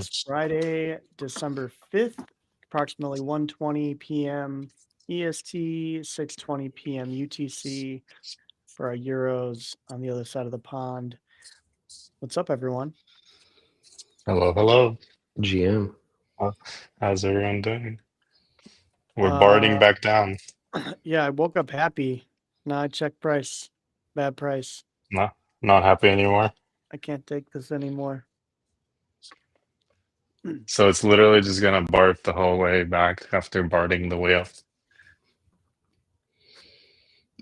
is Friday, December 5th, approximately 1:20 p.m. EST, 6:20 p.m. UTC for our Euros on the other side of the pond. What's up, everyone? Hello, hello. GM. How's everyone doing? We're barding back down. Yeah, I woke up happy. Now I check price. Bad price. Not happy anymore. I can't take this anymore. So it's literally just gonna bart the whole way back after barding the wheel.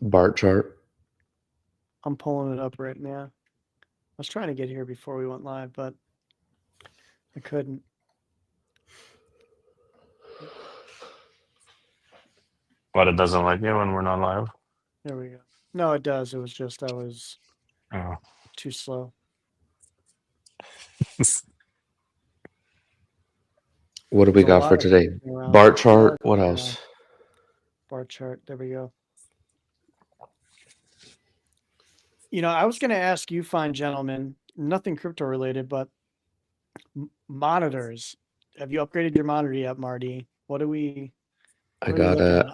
Bart chart. I'm pulling it up right now. I was trying to get here before we went live, but I couldn't. But it doesn't like you when we're not live. There we go. No, it does. It was just I was Oh. too slow. What do we got for today? Bart chart. What else? Bart chart. There we go. You know, I was going to ask you, fine gentlemen, nothing crypto related, but monitors. Have you upgraded your monitor yet, Marty? What do we? I got a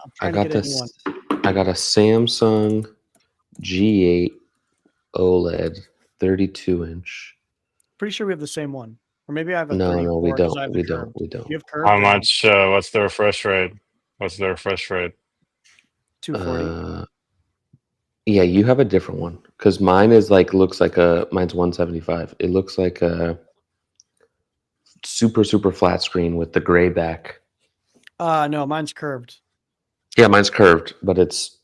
Samsung G8 OLED 32-inch. Pretty sure we have the same one, or maybe I have a. No, we don't. We don't. You have curved. How much? What's the refresh rate? 240. Yeah, you have a different one because mine is looks like mine's 175. It looks like a super flat screen with the gray back. No, mine's curved. Yeah, mine's curved, but it's.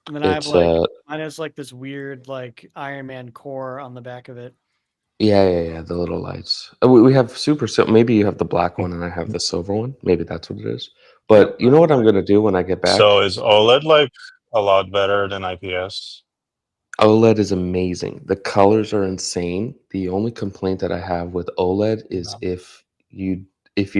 And then I have mine has this weird Iron Man core on the back of it. Yeah, the little lights. We have maybe you have the black one and I have the silver one. Maybe that's what it is. But you know what I'm gonna do when I get back? So is OLED a lot better than IPS? OLED is amazing. The colors are insane. The only complaint that I have with OLED is if you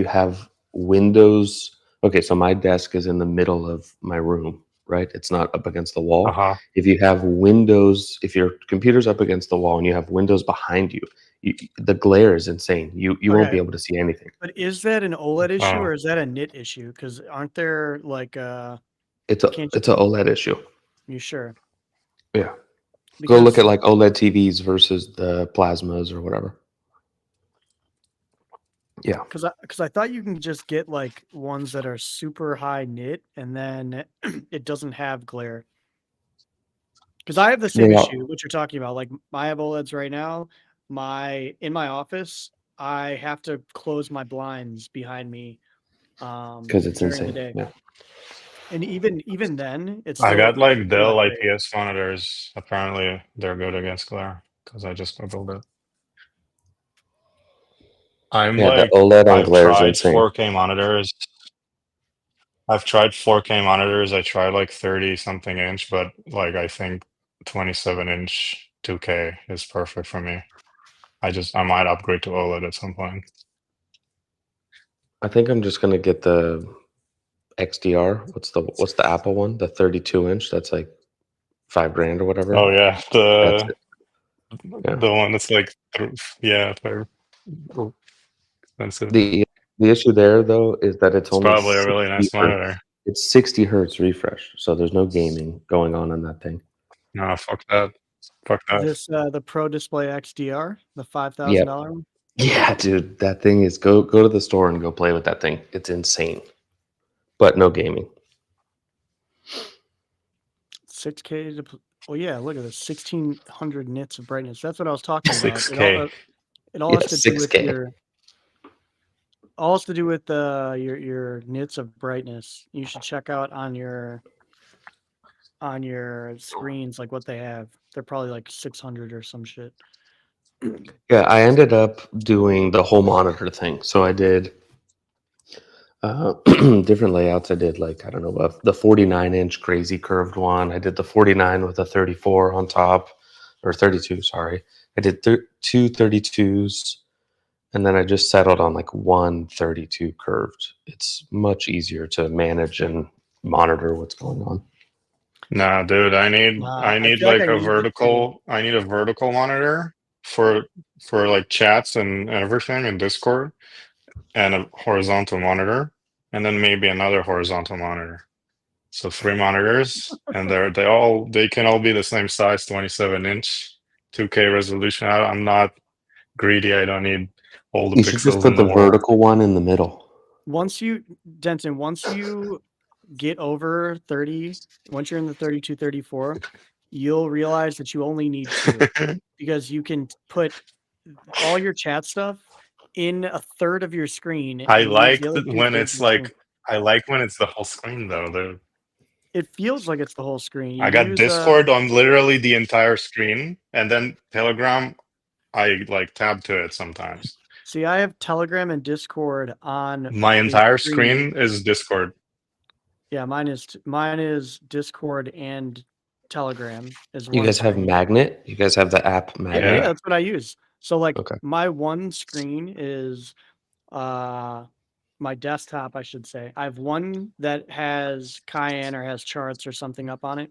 have windows. Okay, so my desk is in the middle of my room, right? It's not up against the wall. If you have windows, if your computer's up against the wall and you have windows behind you, the glare is insane. You won't be able to see anything. But is that an OLED issue or is that a nit issue? Because aren't there It's an OLED issue. You sure? Yeah. Go look at OLED TVs versus the plasmas or whatever. Yeah. Because I thought you can just get ones that are super high nit and then it doesn't have glare. Because I have the same issue, what you're talking about. I have OLEDs right now. In my office, I have to close my blinds behind me. Because it's insane. Yeah. And even then, it's. I got Dell IPS monitors. Apparently, they're good against glare because I just googled it. the OLED on glare is insane. 4K monitors. I've tried 4K monitors. I tried 30 something inch, but I think 27-inch 2K is perfect for me. I might upgrade to OLED at some point. I think I'm just gonna get the XDR. What's the Apple one? The 32-inch. That's $5,000 or whatever. Oh yeah, the one that's expensive. The issue there though is that it's only probably a really nice monitor. It's 60 hertz refresh, so there's no gaming going on that thing. No, fuck that. This the Pro Display XDR, the $5,000 one. Yeah, dude, that thing is go to the store and go play with that thing. It's insane, but no gaming. 6K. Oh yeah, look at this, 1600 nits of brightness. That's what I was talking about. 6K. It all has to do with your. All has to do with your nits of brightness. You should check out on your screens what they have. They're probably 600 or some shit. Yeah, I ended up doing the whole monitor thing. So I did different layouts. I did I don't know, the 49-inch crazy curved one. I did the 49 with a 34 on top, or 32. Sorry, I did two 32s. And then I just settled on one 32 curved. It's much easier to manage and monitor what's going on. Nah, dude, I need a vertical. I need a vertical monitor for for like chats and everything in Discord, and a horizontal monitor, and then maybe another horizontal monitor. So 3 monitors, and they can all be the same size, 27-inch, 2K resolution. I'm not greedy. I don't need all the You should just pixels put in the the world. vertical one in the middle. Once you get over 30, once you're in the 32, 34, you'll realize that you only need 2 because you can put all your chat stuff in a third of your screen. I and use like the other when 2/3 it's of the screen. like I like when it's the whole screen though. It feels like it's the whole screen. I got Discord on literally the entire screen, and then Telegram, I like tab to it sometimes. See, I have Telegram and Discord on My the entire screen is Discord. Yeah, mine is Discord and Telegram is You one guys have screen. Magnet? You guys have the app Yeah, Magnet? yeah, that's what I use. So like Okay. my one screen is my desktop, I should say. I have one that has Cayenne or has charts or something up on it.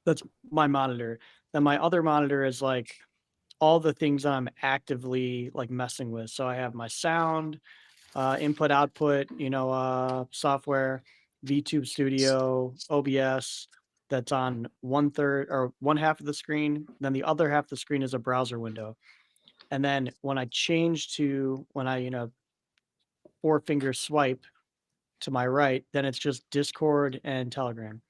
That's my monitor. Then my other monitor is like all the things that I'm actively like messing with. So I have my sound, input output, software, VTube Studio, OBS. That's on 1/3 or 1/2 of the screen. Then the other half of the screen is a browser window. And then when I 4-finger swipe to my right, then it's just Discord and Telegram.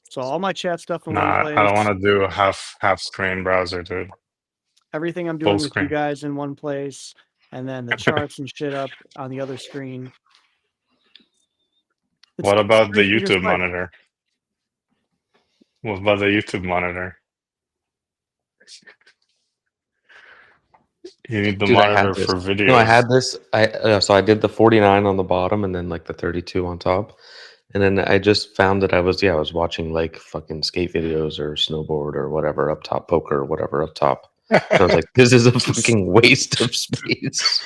So all my chat stuff in one Nah, place. I don't want to do a half screen browser, dude. Everything I'm Full doing with you screen. guys in one place, and then the charts and shit up on the other screen. What about the 3 fingers YouTube swipe. monitor? What about the YouTube monitor? You need the Dude, I had monitor this. for videos. No, I had this. So I did the 49 on the bottom and then like the 32 on top. And then I just found that I was watching like fucking skate videos or snowboard or whatever up top, poker or whatever up top. And I was like, this is a fucking waste of space.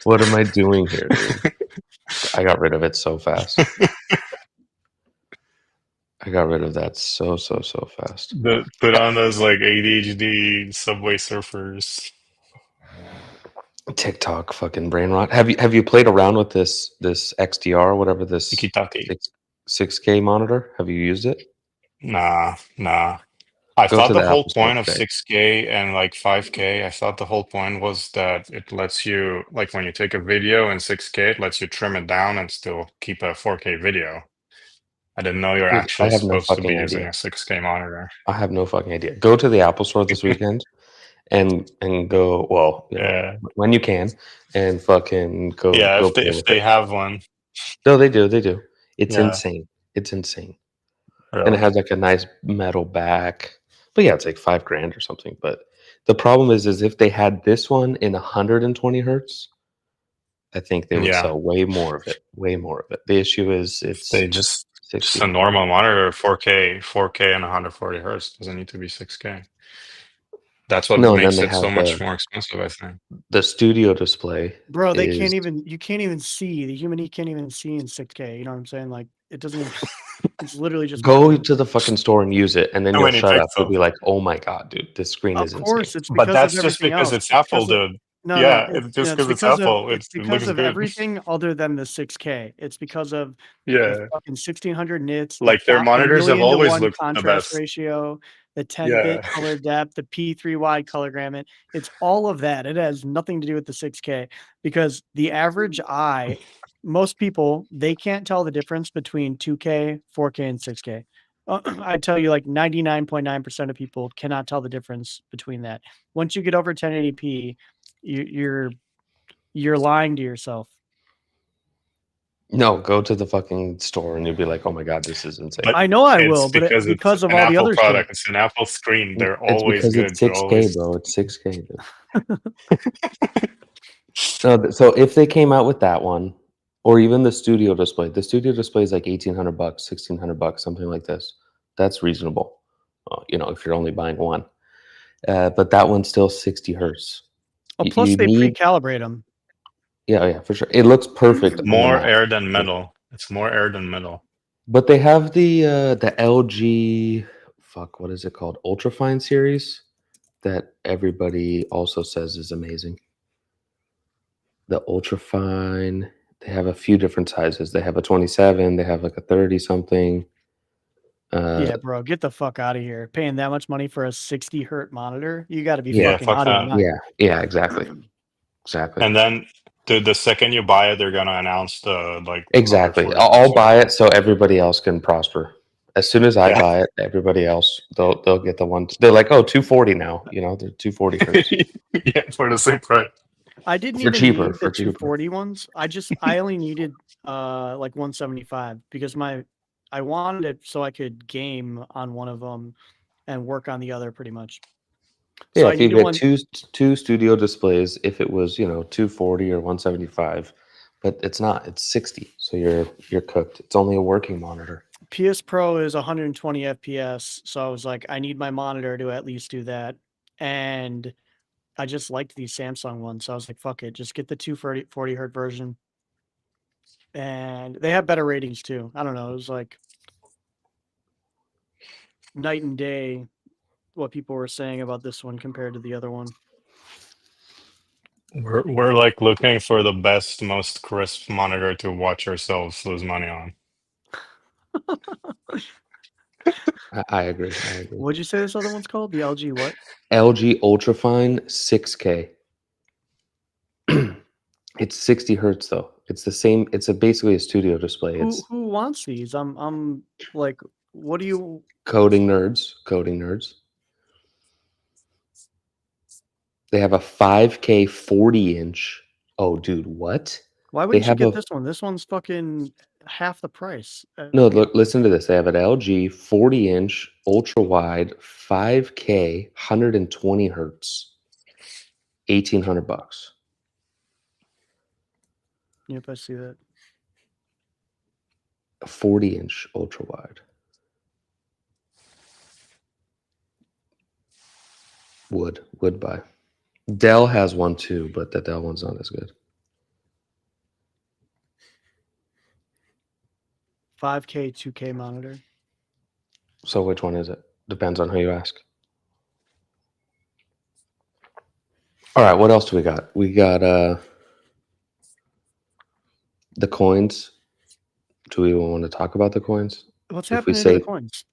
What am I doing here, dude? I got rid of it so fast. I got rid of that so fast. Put on those like ADHD Subway Surfers. TikTok fucking brain rot. Have you played around with this XDR, whatever this Tiki-taki. 6K monitor? Have you used it? Nah. I Go thought to the the whole Apple Store point of today. 6K and like 5K, I thought the whole point was that it lets you, like when you take a video in 6K, it lets you trim it down and still keep a 4K video. I didn't know you're Dude, actually I have no supposed to be fucking using idea. a 6K monitor. I have no fucking idea. Go to the Apple Store this weekend and go, well, Yeah. when you can, and fucking go. Yeah, go if play with they it. have one. No, they do. It's Yeah. insane. It's insane. And Really. it has like a nice metal back. But yeah, it's like $5,000 or something. But the problem is if they had this one in 120 hertz, I think they would Yeah. sell way more of it. Way more of it. The issue is it's They just 60. a normal monitor, 4K and 140 hertz. Doesn't need to be 6K. That's what No, and makes then they it so have much more expensive, I think. the studio display. Bro, you is- can't even see. The human can't even see in 6K. You know what I'm saying? Like it doesn't even, it's literally just Go nothing. to the fucking store and use it, and then Too you'll many shut up. You'll pixels. be like, "Oh my god, dude, this screen is Of course, insane." it's because But that's of just everything because else. it's Apple, because of- dude. No, Yeah, no, it's just no, because it's Apple. It's It because looks of good. everything other than the 6K. It's because of the Yeah. fucking 1600 nits, the Like their the monitors have 1,000,000 to always 1 looked the contrast best. ratio, the 10-bit Yeah. color depth, the P3 wide color gamut. It's all of that. It has nothing to do with the 6K because the average eye, most people, they can't tell the difference between 2K, 4K, and 6K. I tell you, like 99.9% of people cannot tell the difference between that. Once you get over 1080p, you're lying to yourself. No, go to the fucking store and you'll be like, "Oh my god, this is insane." But I know I it's will, but because because it's of an all the Apple other product. shit. It's an Apple screen. They're It's always because good. it's They're 6K, always... bro. It's 6K. No, so if they came out with that one, or even the studio display is like $1,800, $1,600, something like this. That's reasonable. If you're only buying one. But that one's still 60 hertz. Oh, plus they pre-calibrate them. Yeah, for sure. It looks perfect. on the More Mac. air than metal. It's more air than metal. But they have the LG, what is it called? Ultrafine series. that everybody also says is amazing. The Ultrafine, they have a few different sizes. They have a 27, they have like a 30 something. Yeah, bro, get the fuck out of here. Paying that much money for a 60 hertz monitor? You got to be Yeah, fucking fuck out of your that. mind. Yeah, exactly. Exactly. And then the second you buy it, they're gonna announce the like Exactly. 140 I'll hertz buy version. it so everybody else can prosper. As soon as I Yeah. buy it, everybody else they'll get the one. They're like, oh, 240 now. You know, they're 240 hertz Yeah, for the same price. I didn't for even cheaper. need the For cheaper. 240 ones. I only needed like 175 because I wanted it so I could game on one of them and work on the other pretty much. So Yeah, I if you needed get one. two studio displays, if it was 240 or 175, but it's not. It's 60, so you're cooked. It's only a working monitor. PS Pro is 120 FPS, so I was like, I need my monitor to at least do that. And I just liked these Samsung ones, so I was like, fuck it, just get the 240 hertz version. And they have better ratings too. I don't know, it was like night and day what people were saying about this one compared to the other one. We're like looking for the best, most crisp monitor to watch ourselves lose money on. I agree. I agree. What'd you say this other one's called? The LG what? LG Ultrafine 6K. It's 60 hertz though. It's the same. It's basically a studio display. It's Who wants these? I'm like, what do you? coding nerds. Coding nerds. They have a 5K 40-inch. Oh, dude, what? Why They wouldn't you have get a this one? This one's fucking half the price. no. Look, listen to this. They have an LG 40-inch ultra wide 5K 120 hertz, $1,800. Yep, I see that. A 40-inch ultra wide. Would buy. Dell has one too, but the Dell one's not as good. 5K, 2K monitor. So which one is it? Depends on who you ask. All right, what else do we got? We got the coins. Do we even want to talk about the coins? What's If we happening to say the coins?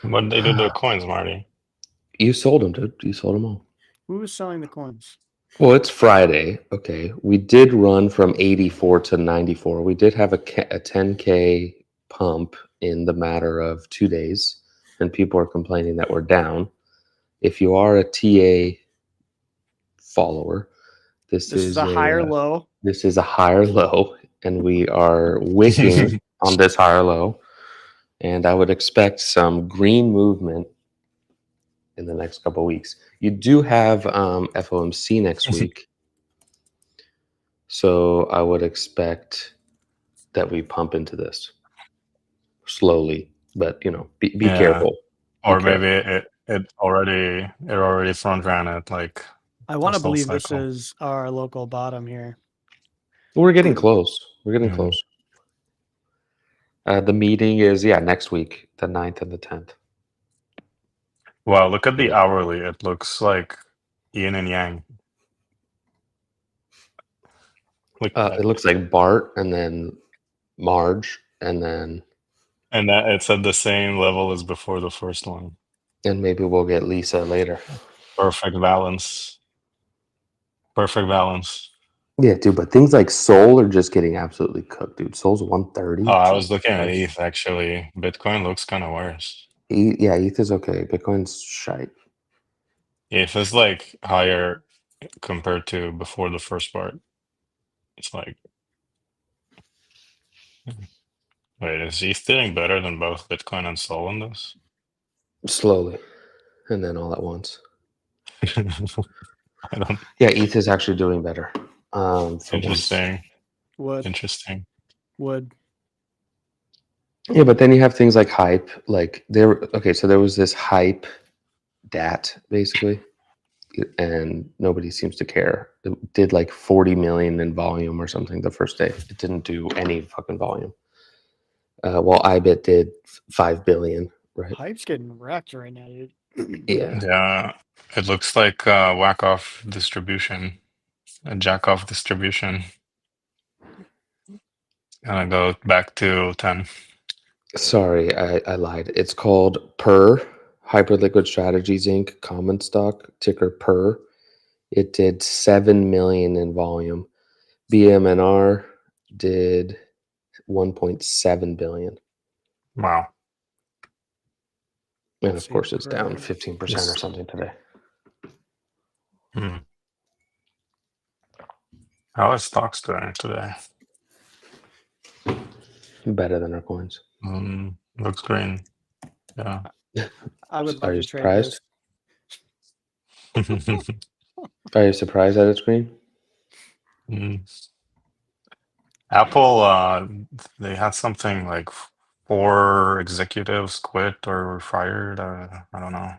What they do to the coins, Marty? you sold them, dude. You sold them all. Who is selling the coins? Well, it's Friday. Okay. We did run from 84 to 94. We did have a 10K pump in the matter of 2 days, and people are complaining that we're down. If you are a TA follower, this is a higher low. This is a higher low, and we are wicking on this higher low. And I would expect some green movement in the next couple of weeks. You do have FOMC next week. So I would expect that we pump into this slowly, but be Yeah. careful. Or Be maybe it already front ran it like I want to this whole believe this cycle. is our local bottom here. We're getting close. We're getting Mhm. close. The meeting is next week, the 9th and the 10th. Wow, look at the hourly. It looks like yin and yang. Look at that. It looks like Bart and then Marge and then And that it's at the same level as before the first one. and maybe we'll get Lisa later. Perfect balance. Perfect balance. Yeah, dude, but things like Soul are just getting absolutely cooked, dude. Soul's 130. Oh, I was looking at Christ. ETH actually. Bitcoin looks kind of worse. ETH is okay. Bitcoin's shite. ETH is like higher compared to before the first part. It's like, wait, is ETH doing better than both Bitcoin and Sol in this? Slowly. And then all at once. I don't. Yeah, ETH is actually doing better. For once. Interesting. Would. Interesting. Would. Yeah, but then you have things like Hype. Like so there was this Hype DAT basically, and nobody seems to care. It did like 40 million in volume or something the first day. It didn't do any fucking volume. While IBIT did 5 billion, right? Hype's getting wrecked right now, dude. Yeah. Yeah, it looks like whack off distribution, a jack off distribution. Gonna go back to 10. Sorry, I lied. It's called PER, Hyperliquid Strategies Inc. Common stock, ticker PER. It did 7 million in volume. BMNR did 1.7 billion. Wow. And Let's of see, course, it's down PER. 15% or Yes. something today. Hmm. How is stocks doing today? Better than our coins. Looks green. Yeah. I would Are love you to trade surprised? this. Are you surprised that it's green? Mm. Apple, they had something like 4 executives quit or were fired. I don't know.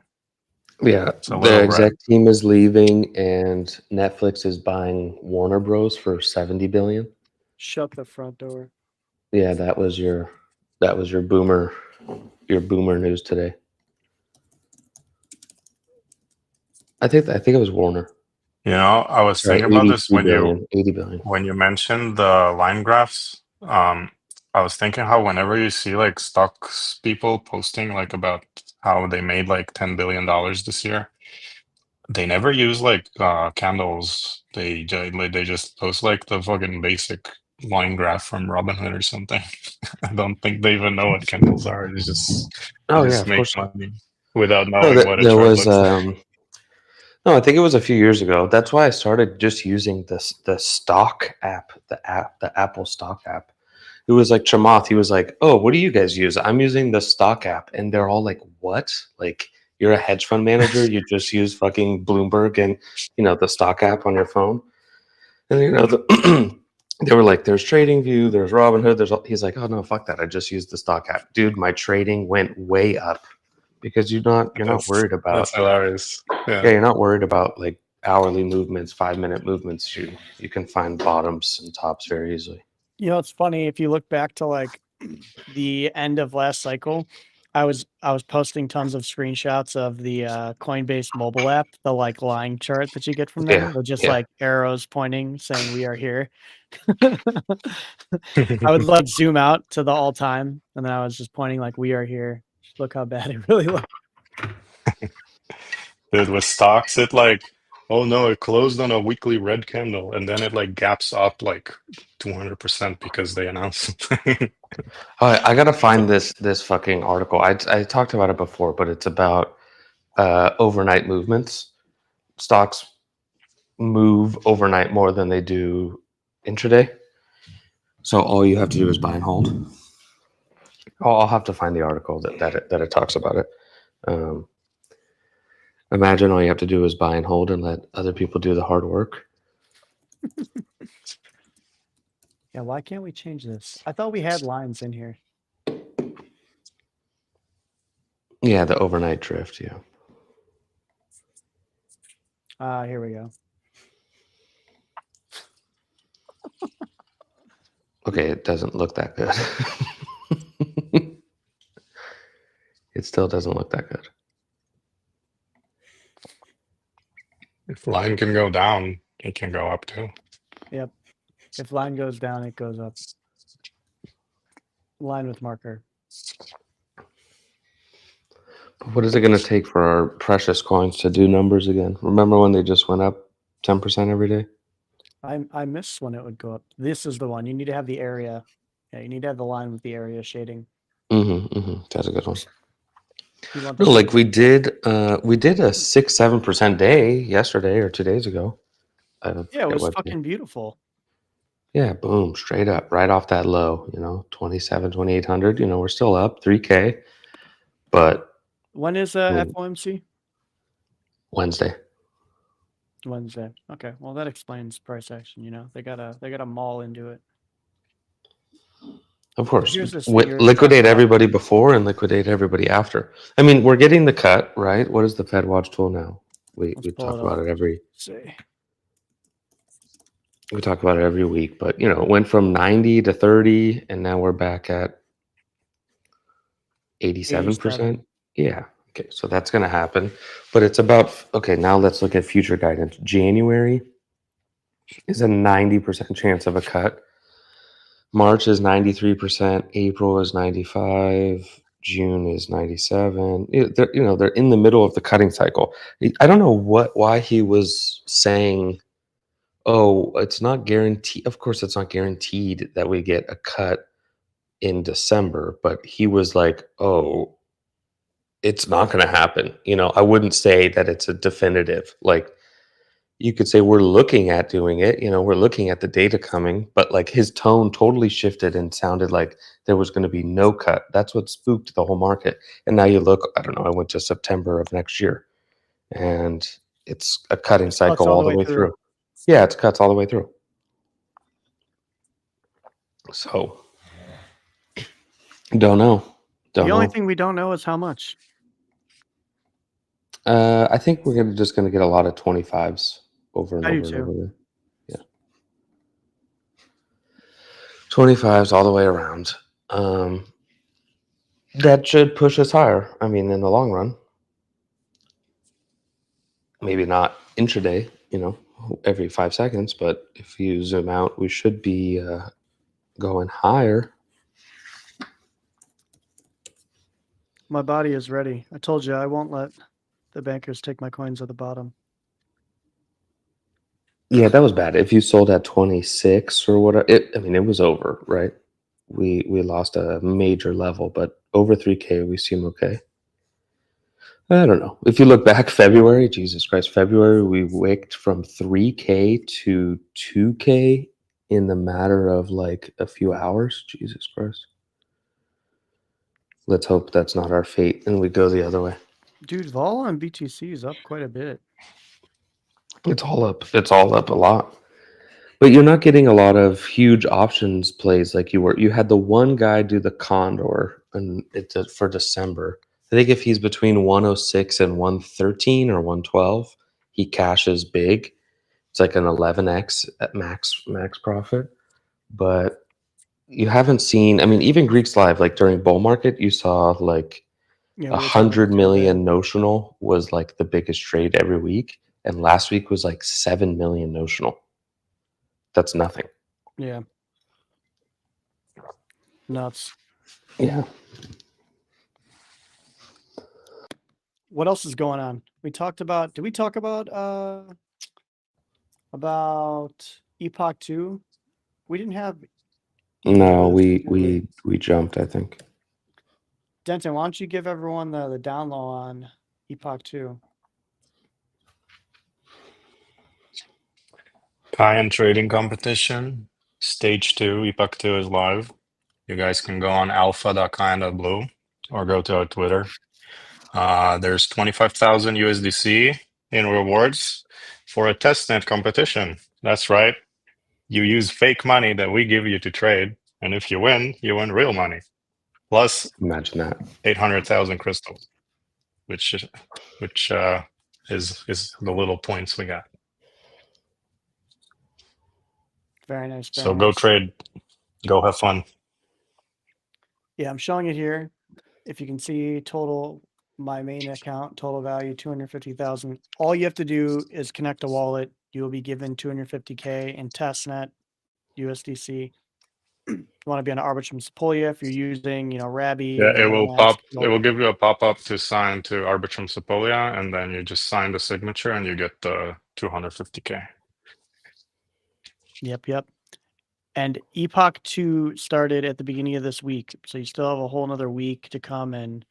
Yeah, It's a the little exec red. team is leaving, and Netflix is buying Warner Bros. For 70 billion. Shut the front door. Yeah, that was your boomer news today. I think it was Warner. You know, I was Sorry, thinking about this 82 billion, 80 billion. when you mentioned the line graphs. I was thinking how whenever you see like stocks people posting like about how they made like $10 billion this year, they never use like candles. They just post like the fucking basic line graph from Robinhood or something. I don't think they even know what candles are. They Oh yeah, just of make course not. money without No, knowing that what a there chart was looks like. no, I think it was a few years ago. That's why I started just using the stock app, the Apple stock app. It was like Chamath. He was like, "Oh, what do you guys use?" I'm using the stock app, and they're all like, "What? Like you're a hedge fund manager? You just use fucking Bloomberg and the stock app on your phone?" And they were like, "There's TradingView, there's Robinhood, He's like, "Oh no, fuck that! I just used the stock app, dude. My trading went way up because you're not worried That's about hilarious. yeah, Yeah. you're not worried about like hourly movements, 5-minute movements. You can find bottoms and tops very easily. You know, it's funny if you look back to like the end of last cycle. I was posting tons of screenshots of the Coinbase mobile app, the like line chart that you get from Yeah, them. They're just yeah. like arrows pointing, saying we are here. I would like zoom out to the all time, and then I was just pointing like we are here. Look how bad it really looks. Dude, with stocks, it like, oh no, it closed on a weekly red candle, and then it like gaps up like 200% because they announced something. I gotta find this fucking article. I talked about it before, but it's about overnight movements. Stocks move overnight more than they do intraday. So all you have to do is buy and hold. I'll have to find the article that it talks about it. Imagine all you have to do is buy and hold and let other people do the hard work. Yeah, why can't we change this? I thought we had lines in here. Yeah, the overnight drift. Yeah. Here we go. Okay, it doesn't look that good. It still doesn't look that good. If line can go down, it can go up too. Yep. If line goes down, it goes up. Line with marker. What is it going to take for our precious coins to do numbers again? Remember when they just went up 10% every day? I miss when it would go up. This is the one. You need to have the area. Yeah, you need to have the line with the area shading. That's a good one. You want No, the like we did a 6-7% day yesterday or 2 days ago. Yeah, it was fucking beautiful. Yeah, boom, straight up, right off that low, 2,800, we're still up 3K, but When is I mean, FOMC? Wednesday. Wednesday. Okay. Well, that explains price action, they got a mall into it. Of course, Here's this figure that talks liquidate about- everybody before and liquidate everybody after. I mean, we're getting the cut, right? What is the Fed watch tool now? We Let's pull talk it about up. it every See. we talk about it every week, but it went from 90 to 30 and now we're back at 87%. Yeah. Okay, so that's going to happen. But it's about, okay, now let's look at future guidance. January is a 90% chance of a cut. March is 93%. April is 95. June is 97. They're in the middle of the cutting cycle. I don't know why he was saying, oh, it's not guaranteed. Of course, it's not guaranteed that we get a cut in December, but he was like, oh, it's not going to happen. I wouldn't say that it's a definitive. Like, you could say we're looking at doing it. We're looking at the data coming, but like his tone totally shifted and sounded like there was going to be no cut. That's what spooked the whole market. And now you look, I don't know, I went to September of next year and it's a cutting It's cuts cycle all the way through. Yeah, it's cuts all the way through. So, don't know. The only thing we don't know is how much. I think we're just going to get a lot of 25s over and I over do and too. over again. Yeah. 25s all the way around. That should push us higher. I mean, in the long run. Maybe not intraday, every 5 seconds, but if you zoom out, we should be going higher. My body is ready. I told you I won't let the bankers take my coins at the bottom. Yeah, that was bad. If you sold at 26 or whatever, it was over, right? We lost a major level, but over 3K, we seem okay. I don't know. If you look back, February, Jesus Christ, February, we wicked from 3K to 2K in the matter of like a few hours. Jesus Christ. Let's hope that's not our fate and we go the other way. Dude, vol on BTC is up quite a bit. It's all up. It's all up a lot. But you're not getting a lot of huge options plays like you were. You had the one guy do the Condor and it's for December. I think if he's between 106 and 113 or 112, he cashes big. It's like an 11x at max profit. But you haven't seen, even Greeks Live, like during bull market, you saw like Yeah, we were talking 100 about million notional was like the biggest trade every week. And last week was like 7 million notional. That's nothing. Yeah. Nuts. Yeah. What else is going on? Did we talk about Epoch 2? We didn't have No, USD, we jumped, I think. Denton, why don't you give everyone the down low on Epoch 2? High-end trading competition, stage 2, Epoch 2 is live. You guys can go on alpha.kind.blue or go to our Twitter. There's 25,000 USDC in rewards for a testnet competition. That's right. You use fake money that we give you to trade, and if you win real money. Plus, Imagine that. 800,000 crystals, which is the little points we got. Very nice. So go trade, go have fun. Yeah, I'm showing it here. If you can see total, my main account, total value, 250,000. All you have to do is connect a wallet. You will be given 250K in testnet USDC. You want to be on Arbitrum Sepolia if you're using, Rabby. Yeah, it will Metamask, It will give you a pop-up to sign to Arbitrum Sepolia, and then you just sign the signature, and you get the 250K. Yep. And Epoch 2 started at the beginning of this week, so you still have a whole another week to come and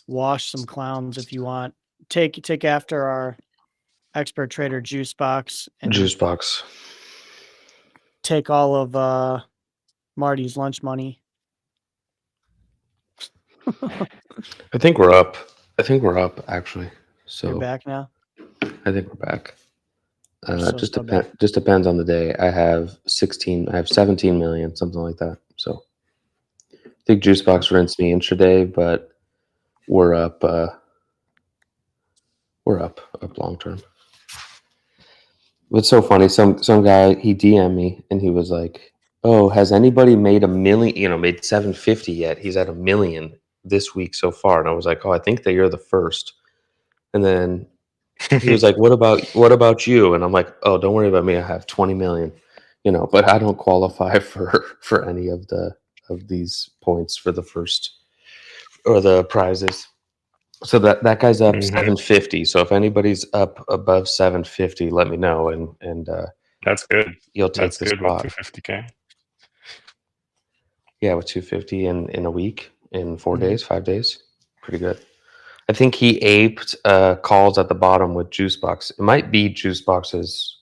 wash some clowns if you want. Take after our expert trader Juicebox and Juicebox. take all of Marty's lunch money. I think we're up. Actually. So You're back now? I think we're back. So Just depends on the day. I have 17 million, something like that. So I think Juicebox rinsed me intraday, but we're up long term. It's so funny. Some guy, he DM'd me and he was like, "Oh, has anybody made $1 million? Made 750 yet? He's at $1 million this week so far. And I was like, oh, I think that you're the first. And then he was like, what about you? And I'm like, oh, don't worry about me. I have 20 million, but I don't qualify for any of these points for the first or the prizes. So that guy's up 750. So if anybody's up above 750, let me know, and That's good. you'll take That's the good with spot. 250K. Yeah, with 250 in a week, in 4 Mhm. days, 5 days, pretty good. I think he aped calls at the bottom with Juicebox. It might be Juicebox's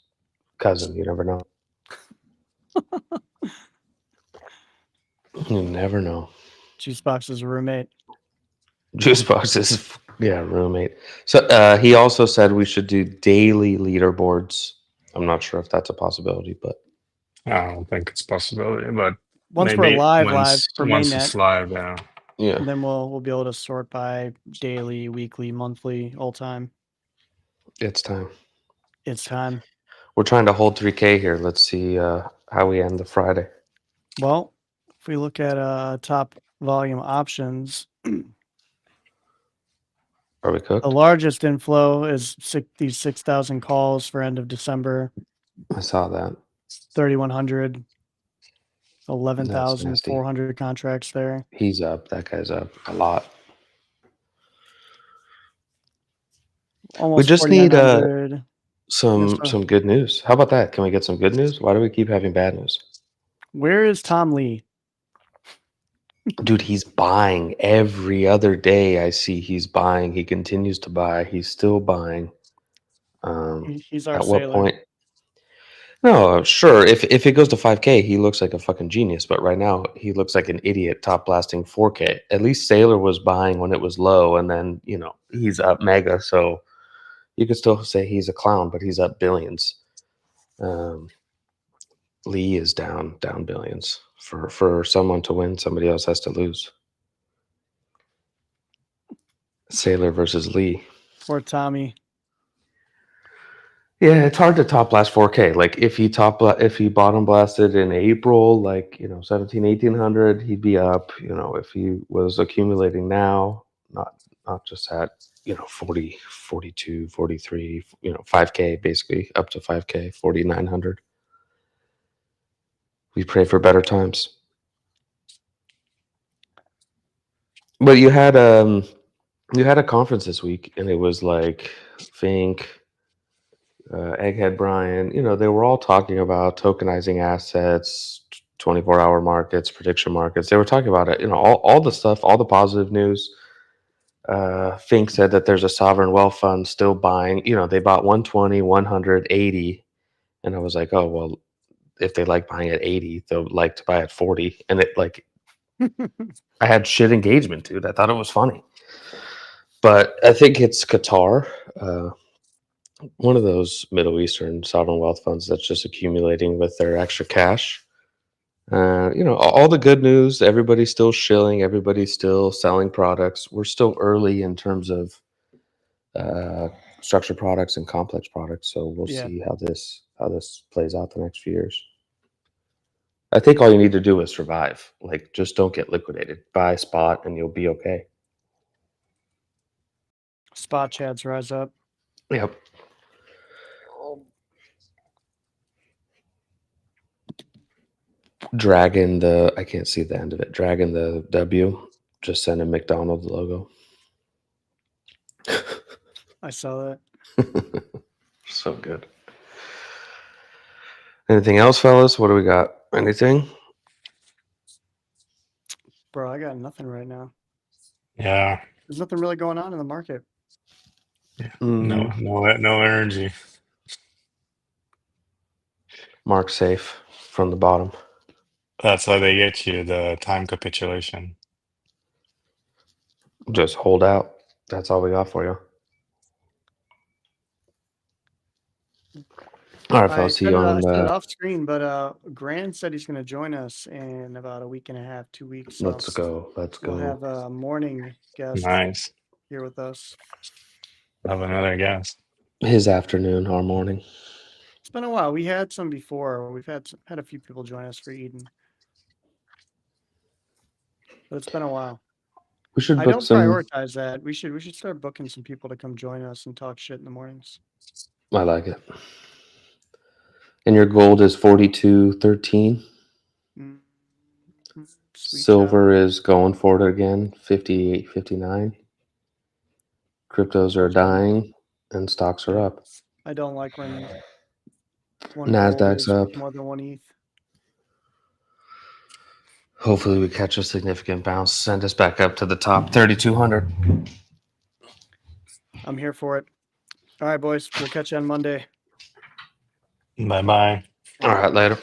cousin. You never know. You never know. Juicebox's roommate. Juicebox is roommate. So he also said we should do daily leaderboards. I'm not sure if that's a possibility, but I don't think it's a possibility, but Once we're maybe live for once mainnet, it's live, yeah. yeah, then we'll be able to sort by daily, weekly, monthly, all time. it's time. It's time. We're trying to hold 3K here. Let's see how we end the Friday. Well, if we look at top volume options, Are we cooked? the largest inflow is these 6,000 calls for end of December, I saw that. 3,100, That's nasty. 11,400 contracts there. He's up. That guy's up a lot. Almost We just need 4,900. some good news. How about that? Can we get some good news? Why do we keep having bad news? Where is Tom Lee? Dude, he's buying every other day. I see he's buying. He continues to buy. He's still buying. He's our At what sailor. point? No, sure. If it goes to 5K, he looks like a fucking genius. But right now, he looks like an idiot top blasting 4K. At least Sailor was buying when it was low, and then he's up mega. So you could still say he's a clown, but he's up billions. Lee is down billions. For someone to win, somebody else has to lose. Sailor versus Lee. Poor Tommy. Yeah, it's hard to top blast 4K. Like if he bottom blasted in April, like 1800, he'd be up. If he was accumulating now, not just at 40, 42, 43, 5K basically up to 5K, 4,900. We pray for better times. But you had a conference this week, and it was like Fink, Egghead Brian. They were all talking about tokenizing assets, 24-hour markets, prediction markets. They were talking about it. All the stuff, all the positive news. Fink said that there's a sovereign wealth fund still buying. They bought 120, 100, 80, and I was like, oh well. If they like buying at 80, they'll like to buy at 40. And it I had shit engagement, dude. I thought it was funny. But I think it's Qatar, one of those Middle Eastern sovereign wealth funds that's just accumulating with their extra cash. All the good news, everybody's still shilling, everybody's still selling products. We're still early in terms of structured products and complex products. So we'll see how this plays out the next few years. I think all you need to do is survive. Like, just don't get liquidated. Buy spot, and you'll be okay. Spot chads rise up. Yep. Dragging I can't see the end of it. Dragging the W. Just send a McDonald's logo. I saw that. So good. Anything else, fellas? What do we got? Anything? Bro, I got nothing right now. Yeah. There's nothing really going on in the market. No energy. Mark safe from the bottom. That's how they get you, the time capitulation. Just hold out. That's all we got for you. All right, fellas. See you on I said it the. off screen, but Grand said he's going to join us in about a week and a half, 2 weeks. So Let's go. we'll have a morning guest Nice. here with us. Have another guess. His afternoon, our morning. It's been a while. We had some before. We've had a few people join us for Eden, but it's been a while. We should I book don't some. prioritize that. We should start booking some people to come join us and talk shit in the mornings. I like it. And your gold is 42.13. Mm, sweet Silver child. is going for it again, 58.59. Cryptos are dying and stocks are up. I don't like when one Nasdaq's gold is up. more than one ETH. Hopefully we catch a significant bounce, send us back up to the top 3,200. I'm here for it. All right, boys. We'll catch you on Monday. Bye bye. All right, later.